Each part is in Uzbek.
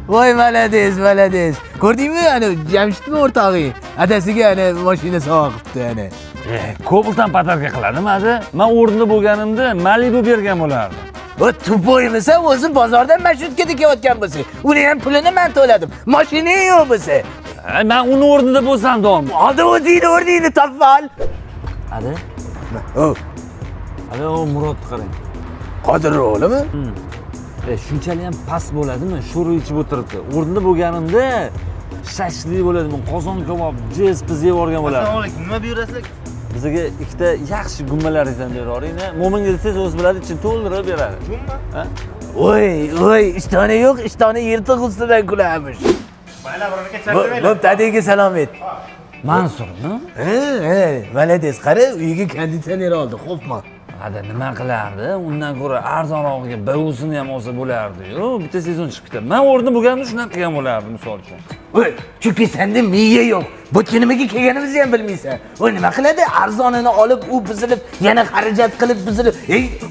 Voy malades, malades. Ko'rdingmi, ana Jamshidmi o'rtog'ing? Adasiga ana mashina sovg'a qilibdi ana. Ko'pildan patarka qiladimi adi? Men o'rnida bo'lganimda Malibu bergan bo'lardi. O tupoyimisa o'zi bozordan marshrutka tikayotgan bo'lsa, uni ham pulini men to'ladim. Mashinang yo'q bo'lsa. Men uni o'rnida bo'lsam do'm. Hozir o'zingni topib ol. Adi? Adi, o Murodni qarang. Qodir o'g'limi? Shunchalik ham past bo'ladimi? Sho'ri ichib o'tiribdi. O'rnida bo'lganimda shashli bo'ladimi? Qozon kabob, jiz biz yeb o'rgan bo'lardi. Assalomu alaykum. Nima buyurasizlar? Bizga ikkita yaxshi gummalaringizdan beravering. Mo'minga desangiz o'zi biladi, ichini to'ldirib beradi. Gumma? Ha? Voy, ishtoni yo'q, ishtoni yirtiq ustidan kulamish. Mayli, birovga charchamaylar. Bo'p, dadangga salom et. Mansurmi? Malades, qara, uyiga konditsioner oldi, qo'rqma. Ada nima qilardi? Undan ko'ra arzonrog'iga buvusini ham olsa bo'lardi-yu. Bitta sezon chiqib ketadi. Men o'rnida bo'lganimda shunaqa qilgan bo'lardi, misol uchun. Voy, chunki senda miya yo'q. Bu nimaga kelganimizni ham bilmaysan. Voy, nima qiladi? Arzonini olib, u buzilib, yana xarajat qilib buzilib,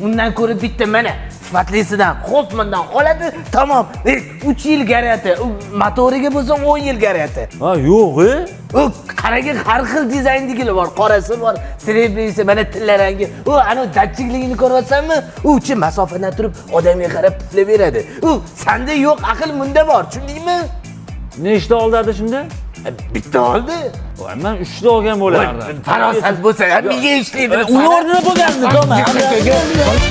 undan ko'ra bitta mana sifatlisidan, Hoffmandan oladi, tamom. 3 yil garantiya. Motoriga bo'lsa 10 yil garantiya. Ha, yo'q-e? U qaraga har xil dizayndagilar bor, qorasi bor, srebrisi, mana tillarangi. U ana datchikligini ko'ryapsanmi? U chi masofadan turib odamga qarab puflab beradi. U senda yo'q, aql bunda bor, tushundingmi? Nechta oldi adi shunda? Bitta oldi. Voy, men 3 ta olgan bo'lardim. Farosat bo'lsa, miga ishlaydi. Uni o'rnida bo'lgandi, to'g'ri.